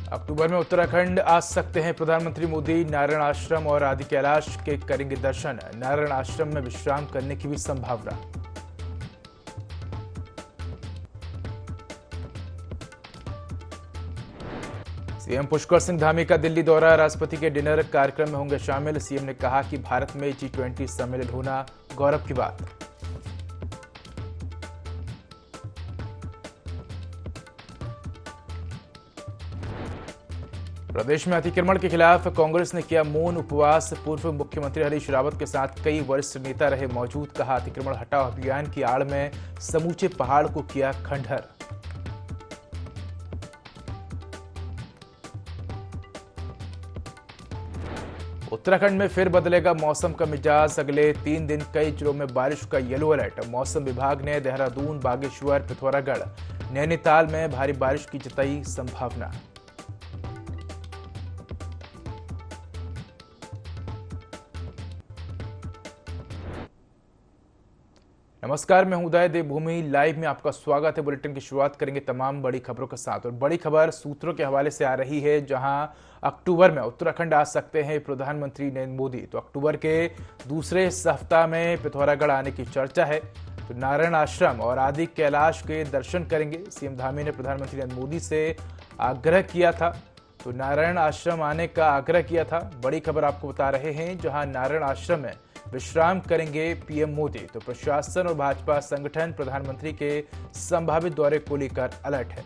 अक्टूबर में उत्तराखंड आ सकते हैं प्रधानमंत्री मोदी। नारायण आश्रम और आदि कैलाश के करेंगे दर्शन। नारायण आश्रम में विश्राम करने की भी संभावना। सीएम पुष्कर सिंह धामी का दिल्ली दौरा। राष्ट्रपति के डिनर कार्यक्रम में होंगे शामिल। सीएम ने कहा कि भारत में G20 सम्मेलन होना गौरव की बात। प्रदेश में अतिक्रमण के खिलाफ कांग्रेस ने किया मौन उपवास। पूर्व मुख्यमंत्री हरीश रावत के साथ कई वरिष्ठ नेता रहे मौजूद। कहा अतिक्रमण हटाओ अभियान की आड़ में समूचे पहाड़ को किया खंडहर। उत्तराखंड में फिर बदलेगा मौसम का मिजाज। अगले 3 दिन कई जिलों में बारिश का येलो अलर्ट। मौसम विभाग ने देहरादून, बागेश्वर, पिथौरागढ़, नैनीताल में भारी बारिश की जताई संभावना। नमस्कार, मैं हूं उदय। देवभूमि लाइव में आपका स्वागत है। बुलेटिन की शुरुआत करेंगे तमाम बड़ी खबरों के साथ। और बड़ी खबर सूत्रों के हवाले से आ रही है, जहां अक्टूबर में उत्तराखंड आ सकते हैं प्रधानमंत्री नरेंद्र मोदी। तो अक्टूबर के दूसरे सप्ताह में पिथौरागढ़ आने की चर्चा है। तो नारायण आश्रम और आदि कैलाश के दर्शन करेंगे। सीएम धामी ने प्रधानमंत्री नरेंद्र मोदी से आग्रह किया था, तो नारायण आश्रम आने का आग्रह किया था। बड़ी खबर आपको बता रहे हैं, जहां नारायण आश्रम में विश्राम करेंगे पीएम मोदी। तो प्रशासन और भाजपा संगठन प्रधानमंत्री के संभावित दौरे को लेकर अलर्ट है।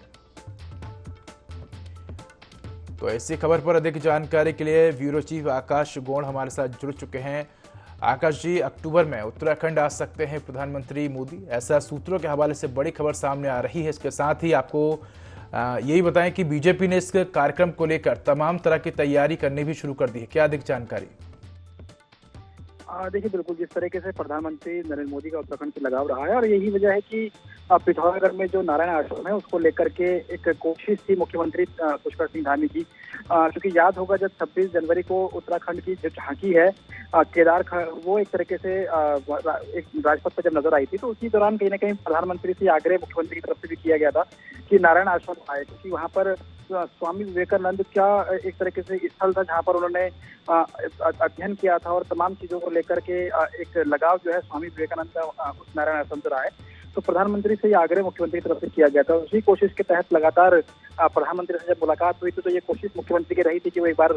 तो ऐसी खबर पर अधिक जानकारी के लिए ब्यूरो चीफ आकाश गौड़ हमारे साथ जुड़ चुके हैं। आकाश जी, अक्टूबर में उत्तराखंड आ सकते हैं प्रधानमंत्री मोदी, ऐसा सूत्रों के हवाले से बड़ी खबर सामने आ रही है। इसके साथ ही आपको यही बताएं कि बीजेपी ने इस कार्यक्रम को लेकर तमाम तरह की तैयारी करनी भी शुरू कर दी है। क्या अधिक जानकारी? देखिए, बिल्कुल जिस तरीके से प्रधानमंत्री नरेंद्र मोदी का उत्तराखंड से लगाव रहा है, और यही वजह है कि पिथौरागढ़ में जो नारायण आश्रम है उसको लेकर के एक कोशिश थी मुख्यमंत्री पुष्कर सिंह धामी की। क्योंकि याद होगा, जब 26 जनवरी को उत्तराखंड की जो झांकी है केदार वो एक तरीके से एक राजपथ पर जब नजर आई थी, तो उसी दौरान कहीं ना कहीं प्रधानमंत्री से आग्रह मुख्यमंत्री की तरफ से भी किया गया था कि नारायण आश्रम आए, क्योंकि वहाँ पर स्वामी विवेकानंद का एक तरीके से स्थल था जहाँ पर उन्होंने अध्ययन किया था, और तमाम चीजों को लेकर के एक लगाव जो है स्वामी विवेकानंद का उस नारायण आश्रम से रहा है। तो प्रधानमंत्री से ये आग्रह मुख्यमंत्री की तरफ से किया गया था। उसी कोशिश के तहत लगातार प्रधानमंत्री से जब मुलाकात हुई थी, तो ये कोशिश मुख्यमंत्री की रही थी कि वो एक बार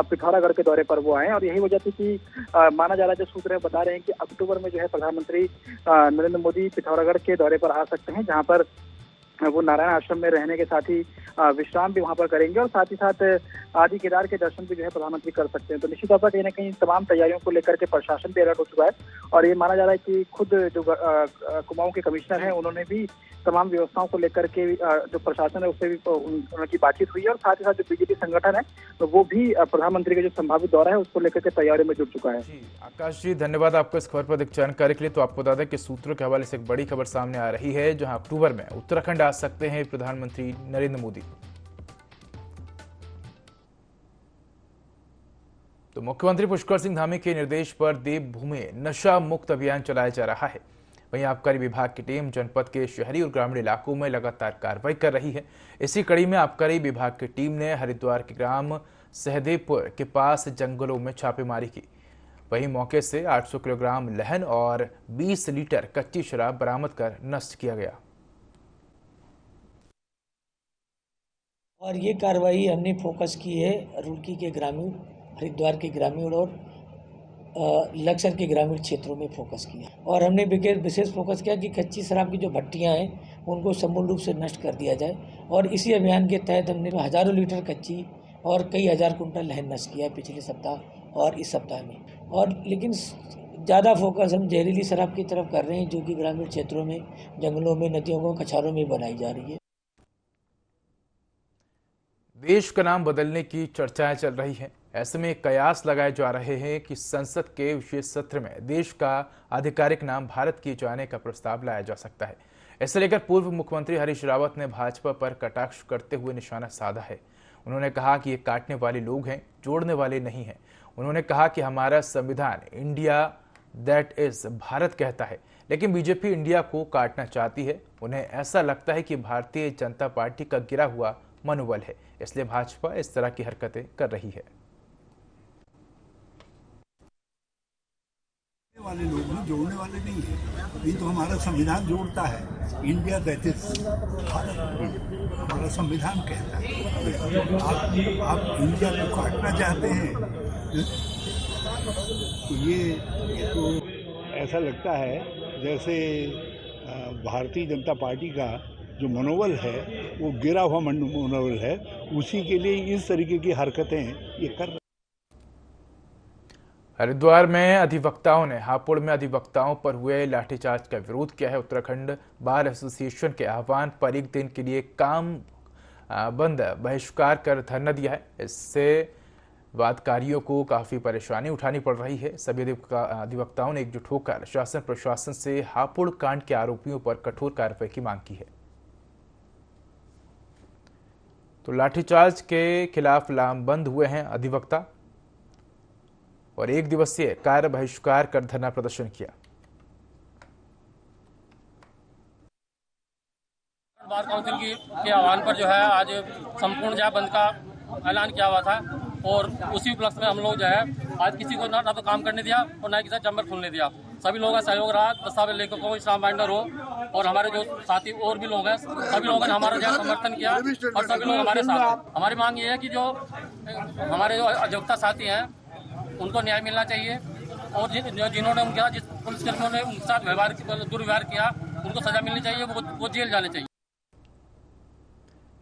पिथौरागढ़ के दौरे पर वो आए, और यही वजह थी कि माना जा रहा है, जो सूत्र बता रहे हैं कि अक्टूबर में जो है प्रधानमंत्री नरेंद्र मोदी पिथौरागढ़ के दौरे पर आ सकते हैं, जहाँ पर वो नारायण आश्रम में रहने के साथ ही विश्राम भी वहां पर करेंगे, और साथ ही साथ आदि केदार के दर्शन भी जो है प्रधानमंत्री कर सकते हैं। तो निश्चित तौर पर कहीं ना कहीं तमाम तैयारियों को लेकर के प्रशासन भी अलर्ट हो चुका है, और ये माना जा रहा है कि खुद जो कुमाऊं के कमिश्नर हैं उन्होंने भी तमाम व्यवस्थाओं को लेकर के जो प्रशासन है उससे भी उनकी बातचीत हुई है, और साथ ही साथ जो बीजेपी संगठन है तो वो भी प्रधानमंत्री का जो संभावित दौरा है उसको लेकर के तैयारियों में जुट चुका है। आकाश जी, धन्यवाद आपको इस खबर पर अधिक जानकारी के लिए। तो आपको बता दें कि सूत्रों के हवाले से एक बड़ी खबर सामने आ रही है, जहां अक्टूबर में उत्तराखंड आ सकते हैं प्रधानमंत्री नरेंद्र मोदी। तो मुख्यमंत्री पुष्कर सिंह धामी के निर्देश पर देवभूमि नशा मुक्त अभियान चलाया जा रहा है। वहीं आबकारी विभाग की टीम जनपद के शहरी और ग्रामीण इलाकों में लगातार कार्रवाई कर रही है। इसी कड़ी में आबकारी विभाग की टीम ने हरिद्वार के ग्राम सहदेवपुर के पास जंगलों में छापेमारी की। वहीं मौके से 800 किलोग्राम लहन और 20 लीटर कच्ची शराब बरामद कर नष्ट किया गया। और ये कार्रवाई हमने फोकस की है रुड़की के ग्रामीण, हरिद्वार के ग्रामीण और लक्सर के ग्रामीण क्षेत्रों में फोकस किया। और हमने विशेष फोकस किया कि कच्ची शराब की जो भट्टियां हैं उनको संपूर्ण रूप से नष्ट कर दिया जाए। और इसी अभियान के तहत हमने हज़ारों लीटर कच्ची और कई हज़ार कुंटल लहन नष्ट किया पिछले सप्ताह और इस सप्ताह में। और लेकिन ज़्यादा फोकस हम जहरीली शराब की तरफ कर रहे हैं, जो कि ग्रामीण क्षेत्रों में, जंगलों में, नदियों में, कछारों में बनाई जा रही है। देश का नाम बदलने की चर्चाएं चल रही हैं। ऐसे में कयास लगाए जा रहे हैं कि संसद के विशेष सत्र में देश का आधिकारिक नाम भारत किए जाने का प्रस्ताव लाया जा सकता है। इसे लेकर पूर्व मुख्यमंत्री हरीश रावत ने भाजपा पर कटाक्ष करते हुए निशाना साधा है। उन्होंने कहा कि ये काटने वाले लोग हैं, जोड़ने वाले नहीं हैं। उन्होंने कहा कि हमारा संविधान इंडिया दैट इज भारत कहता है, लेकिन बीजेपी इंडिया को काटना चाहती है। उन्हें ऐसा लगता है कि भारतीय जनता पार्टी का गिरा हुआ मनोबल है, इसलिए भाजपा इस तरह की हरकतें कर रही है। वाले लोग हैं, जोड़ने वाले नहीं है। ये तो हमारा संविधान जोड़ता है। इंडिया दैट इज भारत, हमारा संविधान कहता है। आप इंडिया को काटना चाहते हैं, तो ये तो ऐसा लगता है जैसे भारतीय जनता पार्टी का जो मनोबल है वो गिरा हुआ मनोबल है। उसी के लिए इस तरीके की हरकतें ये कर रहे हैं। हरिद्वार में अधिवक्ताओं ने हापुड़ में अधिवक्ताओं पर हुए लाठीचार्ज का विरोध किया है। उत्तराखंड बार एसोसिएशन के आह्वान पर एक दिन के लिए काम बंद बहिष्कार कर धरना दिया है। इससे वादकारियों को काफी परेशानी उठानी पड़ रही है। सभी अधिवक्ताओं ने एकजुट होकर शासन प्रशासन से हापुड़ कांड के आरोपियों पर कठोर कार्रवाई की मांग की है। तो लाठीचार्ज के खिलाफ लामबंद हुए हैं अधिवक्ता और एक दिवसीय कार्य बहिष्कार कर धरना प्रदर्शन किया। बार काउंसिल के आह्वान पर जो है आज संपूर्ण जय बंद का ऐलान किया हुआ था और उसी उपलक्ष्य में हम लोग जो है आज किसी को ना तो काम करने दिया और ना किसी चैम्बर खोलने दिया। सभी लोगों का सहयोग रहा। दस्तावेज लेखकों इस्लाम बाइंडर हो और हमारे जो साथी और भी लोग हैं, सभी लोगों ने हमारा जो समर्थन किया और सभी लोग हमारे साथ। हमारी मांग ये है कि जो हमारे जो अधिवक्ता साथी हैं उनको न्याय मिलना चाहिए और जिन्होंने उनके जिस पुलिसकर्मियों ने उनके साथ दुर्व्यवहार किया उनको सजा मिलनी चाहिए, वो जेल जाने चाहिए।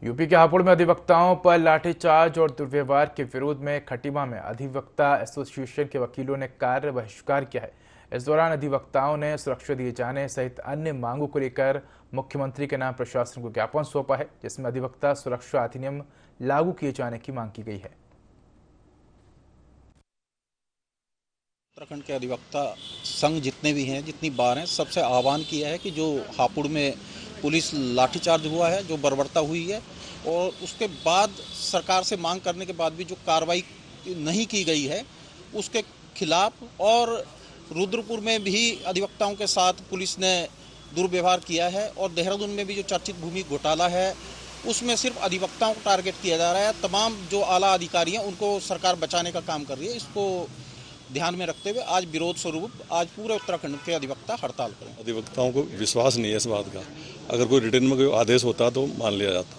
यूपी के हापुड़ में अधिवक्ताओं पर लाठीचार्ज और दुर्व्यवहार के विरोध में खटीमा में अधिवक्ता एसोसिएशन के वकीलों ने कार्य बहिष्कार किया है। इस दौरान अधिवक्ताओं ने सुरक्षा दिए जाने सहित अन्य मांगों को लेकर मुख्यमंत्री के नाम प्रशासन को ज्ञापन सौंपा है, जिसमें अधिवक्ता सुरक्षा अधिनियम लागू किए जाने की मांग की गई है। उत्तराखंड के अधिवक्ता संघ जितने भी हैं, जितनी बार हैं, सबसे आह्वान किया है कि जो हापुड़ में पुलिस लाठीचार्ज हुआ है, जो बर्बरता हुई है और उसके बाद सरकार से मांग करने के बाद भी जो कार्रवाई नहीं की गई है उसके खिलाफ, और रुद्रपुर में भी अधिवक्ताओं के साथ पुलिस ने दुर्व्यवहार किया है और देहरादून में भी जो चर्चित भूमि घोटाला है उसमें सिर्फ अधिवक्ताओं को टारगेट किया जा रहा है। तमाम जो आला अधिकारी हैं उनको सरकार बचाने का काम कर रही है। इसको ध्यान में रखते हुए आज विरोध स्वरूप आज पूरे उत्तराखंड के अधिवक्ता हड़ताल करें। अधिवक्ताओं को विश्वास नहीं है इस बात का। अगर कोई रिटर्न में कोई आदेश होता तो मान लिया जाता,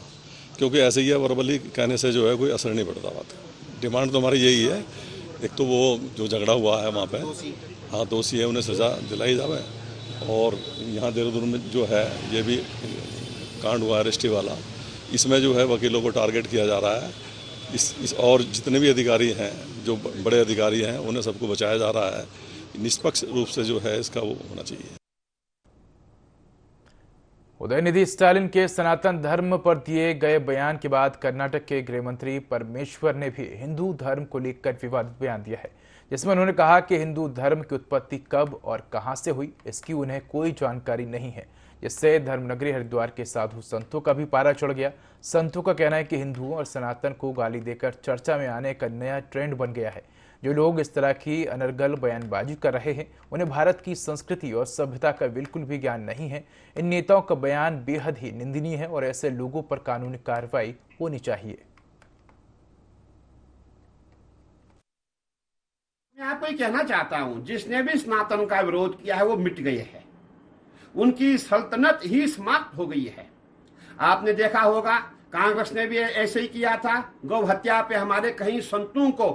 क्योंकि ऐसे ही है वर्बली कहने से जो है कोई असर नहीं पड़ता बात का। डिमांड तो हमारी यही है, एक तो वो जो झगड़ा हुआ है वहाँ पे, हाँ दोषी है, उन्हें सजा दिलाई जाए। और यहाँ देहरादून में जो है ये भी कांड हुआ है रजिस्ट्री वाला, इसमें जो है वकीलों को टारगेट किया जा रहा है। इस और जितने भी अधिकारी हैं, जो बड़े अधिकारी हैं, उन्हें सबको बचाया जा रहा है। निष्पक्ष रूप से जो है इसका वो होना चाहिए। उदयनिधि स्टालिन के सनातन धर्म पर दिए गए बयान के बाद कर्नाटक के गृह मंत्री परमेश्वर ने भी हिंदू धर्म को लेकर विवादित बयान दिया है, जिसमें उन्होंने कहा कि हिंदू धर्म की उत्पत्ति कब और कहां से हुई इसकी उन्हें कोई जानकारी नहीं है, जिससे धर्मनगरी हरिद्वार के साधु संतों का भी पारा चढ़ गया। संतों का कहना है कि हिंदुओं और सनातन को गाली देकर चर्चा में आने का नया ट्रेंड बन गया है। जो लोग इस तरह की अनर्गल बयानबाजी कर रहे हैं उन्हें भारत की संस्कृति और सभ्यता का बिल्कुल भी ज्ञान नहीं है। इन नेताओं का बयान बेहद ही निंदनीय है और ऐसे लोगों पर कानूनी कार्रवाई होनी चाहिए। मैं आपको ये कहना चाहता हूं, जिसने भी सनातन का विरोध किया है वो मिट गए हैं, उनकी सल्तनत ही समाप्त हो गई है। आपने देखा होगा कांग्रेस ने भी ऐसे ही किया था। गौ हत्या पे हमारे कहीं संतों को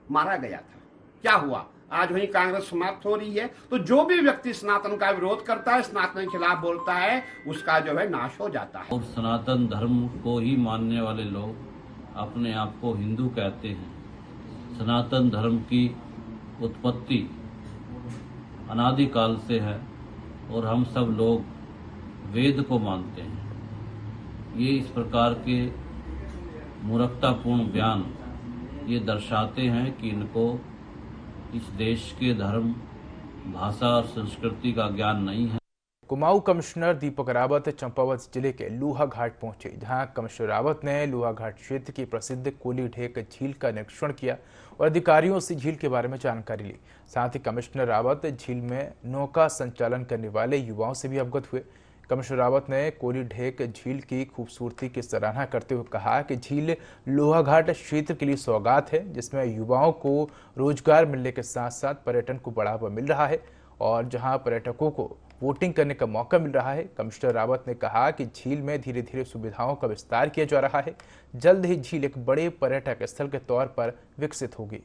मारा गया था, क्या हुआ? आज वही कांग्रेस समाप्त हो रही है। तो जो भी व्यक्ति सनातन का विरोध करता है, सनातन के खिलाफ बोलता है, उसका जो है नाश हो जाता है। और सनातन धर्म को ही मानने वाले लोग अपने आप को हिंदू कहते हैं। सनातन धर्म की उत्पत्ति अनादिकाल से है और हम सब लोग वेद को मानते हैं। ये इस प्रकार के मूर्खतापूर्ण बयान ये दर्शाते हैं कि इनको इस देश के धर्म, भाषा और संस्कृति का ज्ञान नहीं है। कुमाऊं कमिश्नर दीपक रावत चंपावत जिले के लूहा घाट पहुंचे, जहां कमिश्नर रावत ने लूहा घाट क्षेत्र की प्रसिद्ध कोली ढेक झील का निरीक्षण किया और अधिकारियों से झील के बारे में जानकारी ली। साथ ही कमिश्नर रावत झील में नौका संचालन करने वाले युवाओं से भी अवगत हुए। कमिश्नर रावत ने कोली ढेक झील की खूबसूरती की सराहना करते हुए कहा कि झील लोहाघाट क्षेत्र के लिए सौगात है, जिसमें युवाओं को रोजगार मिलने के साथ साथ पर्यटन को बढ़ावा मिल रहा है और जहां पर्यटकों को वोटिंग करने का मौका मिल रहा है। कमिश्नर रावत ने कहा कि झील में धीरे धीरे सुविधाओं का विस्तार किया जा रहा है। जल्द ही झील एक बड़े पर्यटक स्थल के तौर पर विकसित होगी।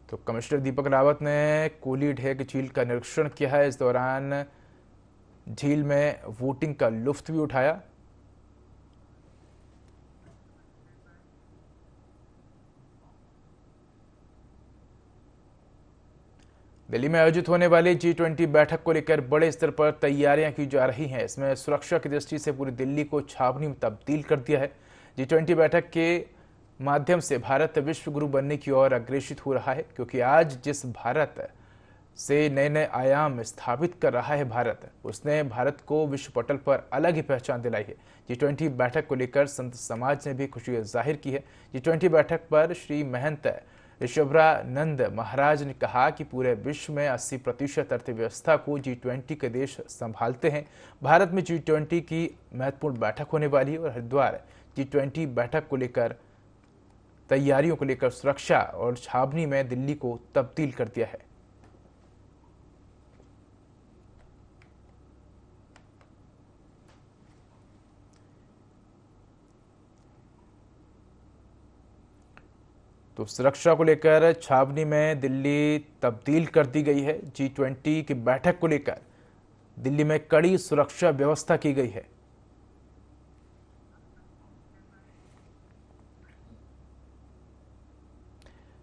तो कमिश्नर दीपक रावत ने कोली ढेक झील का निरीक्षण किया है। इस दौरान झील में वोटिंग का लुत्फ भी उठाया। दिल्ली में आयोजित होने वाली G20 बैठक को लेकर बड़े स्तर पर तैयारियां की जा रही हैं। इसमें सुरक्षा की दृष्टि से पूरी दिल्ली को छावनी में तब्दील कर दिया है। G20 बैठक के माध्यम से भारत विश्व गुरु बनने की ओर अग्रसित हो रहा है, क्योंकि आज जिस भारत से नए नए आयाम स्थापित कर रहा है भारत, उसने भारत को विश्व पटल पर अलग ही पहचान दिलाई है। G20 बैठक को लेकर संत समाज ने भी खुशी जाहिर की है। G20 बैठक पर श्री महंत ऋषभरानंद महाराज ने कहा कि पूरे विश्व में 80% अर्थव्यवस्था को G20 के देश संभालते हैं। भारत में G20 की महत्वपूर्ण बैठक होने वाली है और हरिद्वार G20 बैठक को लेकर तैयारियों को लेकर सुरक्षा और छावनी में दिल्ली को तब्दील कर दिया है। तो सुरक्षा को लेकर छावनी में दिल्ली तब्दील कर दी गई है। G20 की बैठक को लेकर दिल्ली में कड़ी सुरक्षा व्यवस्था की गई है।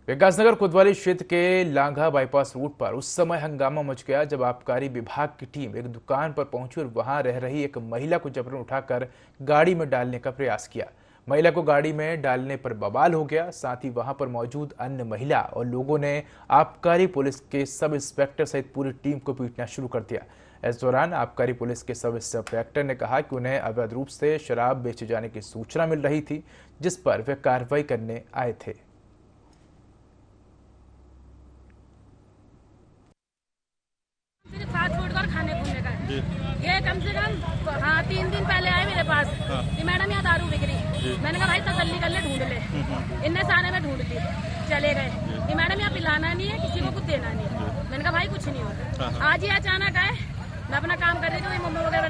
विकासनगर कोतवाली क्षेत्र के लांघा बाईपास रूट पर उस समय हंगामा मच गया जब आबकारी विभाग की टीम एक दुकान पर पहुंची और वहां रह रही एक महिला को जबरन उठाकर गाड़ी में डालने का प्रयास किया। महिला को गाड़ी में डालने पर बवाल हो गया। साथ ही वहां पर मौजूद अन्य महिला और लोगों ने आबकारी पुलिस के सब इंस्पेक्टर सहित पूरी टीम को पीटना शुरू कर दिया। इस दौरान आबकारी पुलिस के सब इंस्पेक्टर ने कहा कि उन्हें अवैध रूप से शराब बेचे जाने की सूचना मिल रही थी, जिस पर वे कार्रवाई करने आए थे। साथ छोड़कर खाने पीने का ये कम से कम 3 दिन पहले आए मेरे पास कि मैडम यहाँ दारू बिक रही। मैंने कहा भाई तसल्ली कर ले, ढूंढ ले। इनने सारे में ढूंढ ली, चले गए कि मैडम यहाँ पिलाना नहीं है, किसी को कुछ देना नहीं है। मैंने कहा भाई कुछ नहीं होता। आज ही अचानक आए, मैं अपना काम कर रही थी, मम्मी वगैरह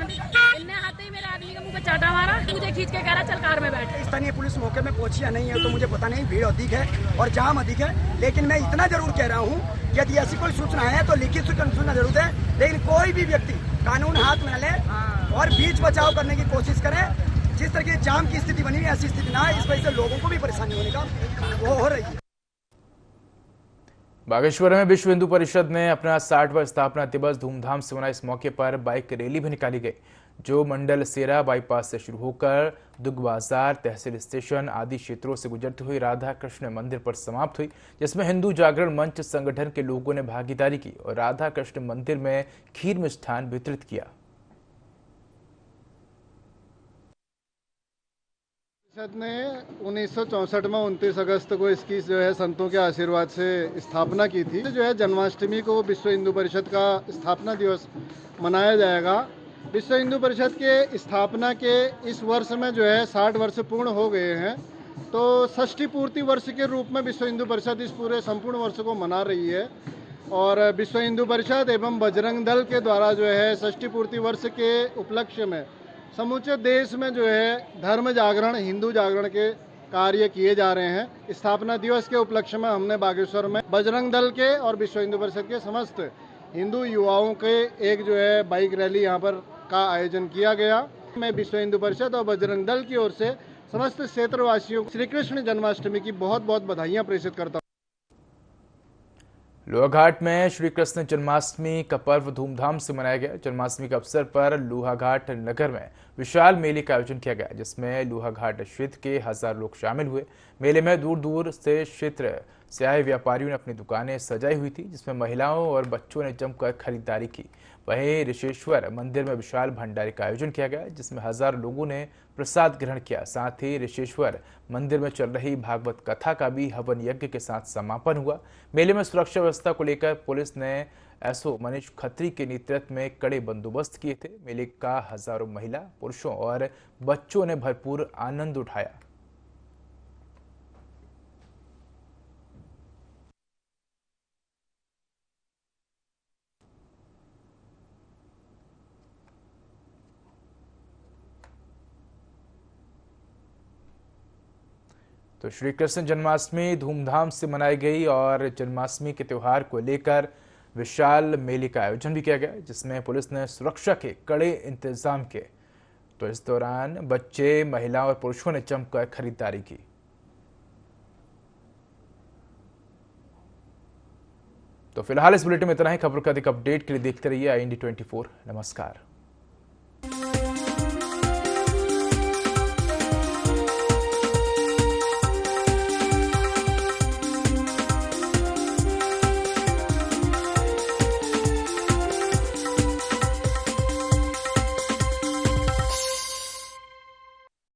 इनने आते ही मेरे आदमी के मुंह पे चाटा मारा, मुझे खींच के कह रहा चल कार में बैठ। स्थानीय पुलिस मौके में पहुंची या नहीं है तो मुझे पता नहीं, भीड़ अधिक है और जाम अधिक है। लेकिन मैं इतना जरूर कह रहा हूँ कि यदि ऐसी कोई सूचना है तो लिखित सूचना जरूर है, लेकिन कोई भी व्यक्ति कानून हाथ में ले और बीच बचाव करने की कोशिश करे। जिस तरह की जाम की स्थिति बनी है ऐसी स्थिति ना है, इस वजह से लोगों को भी परेशानी होने का वो हो रही है। बागेश्वर में विश्व हिंदू परिषद ने अपना 60वां स्थापना दिवस धूमधाम से मनाया। इस मौके पर बाइक रैली भी निकाली गई, जो मंडल सेरा बाईपास से शुरू होकर दुग बाजार, तहसील स्टेशन आदि क्षेत्रों से गुजरती हुई राधा कृष्ण मंदिर पर समाप्त हुई, जिसमें हिंदू जागरण मंच संगठन के लोगों ने भागीदारी की और राधा कृष्ण मंदिर में खीर मिष्ठान वितरित किया। परिषद ने 1964 में 29 अगस्त को इसकी जो है संतों के आशीर्वाद से स्थापना की थी। जो है जन्माष्टमी को विश्व हिंदू परिषद का स्थापना दिवस मनाया जाएगा। विश्व हिंदू परिषद के स्थापना के इस वर्ष में जो है 60 वर्ष पूर्ण हो गए हैं, तो षष्ठी पूर्ति वर्ष के रूप में विश्व हिंदू परिषद इस पूरे संपूर्ण वर्ष को मना रही है। और विश्व हिंदू परिषद एवं बजरंग दल के द्वारा जो है षष्ठी पूर्ति वर्ष के उपलक्ष्य में समूचे देश में जो है धर्म जागरण, हिंदू जागरण के कार्य किए जा रहे हैं। स्थापना दिवस के उपलक्ष्य में हमने बागेश्वर में बजरंग दल के और विश्व हिंदू परिषद के समस्त हिंदू युवाओं के एक जो है बाइक रैली यहाँ पर का आयोजन किया गया। मैं विश्व हिंदू परिषद और बजरंग दल की ओर से समस्त क्षेत्रवासियों को श्री कृष्ण जन्माष्टमी की बहुत बहुत बधाइयाँ प्रेषित करता हूँ। लोहाघाट में श्री कृष्ण जन्माष्टमी का पर्व धूमधाम से मनाया गया। जन्माष्टमी के अवसर पर लोहाघाट नगर में विशाल मेले का आयोजन किया गया, जिसमें लोहाघाट क्षेत्र के 1000 लोग शामिल हुए। मेले में दूर दूर से क्षेत्र से आए व्यापारियों ने अपनी दुकानें सजाई हुई थी, जिसमें महिलाओं और बच्चों ने जमकर खरीदारी की। वहीं ऋषेश्वर मंदिर में विशाल भंडारे का आयोजन किया गया, जिसमें हजारों लोगों ने प्रसाद ग्रहण किया। साथ ही ऋषेश्वर मंदिर में चल रही भागवत कथा का भी हवन यज्ञ के साथ समापन हुआ। मेले में सुरक्षा व्यवस्था को लेकर पुलिस ने एसओ मनीष खत्री के नेतृत्व में कड़े बंदोबस्त किए थे। मेले का हजारों महिला, पुरुषों और बच्चों ने भरपूर आनंद उठाया। तो श्री कृष्ण जन्माष्टमी धूमधाम से मनाई गई और जन्माष्टमी के त्यौहार को लेकर विशाल मेले का आयोजन भी किया गया, जिसमें पुलिस ने सुरक्षा के कड़े इंतजाम किए। तो इस दौरान बच्चे, महिलाओं और पुरुषों ने जमकर खरीदारी की। तो फिलहाल इस बुलेटिन में इतना ही। खबरों का अधिक अपडेट के लिए देखते रहिए IND 24। नमस्कार।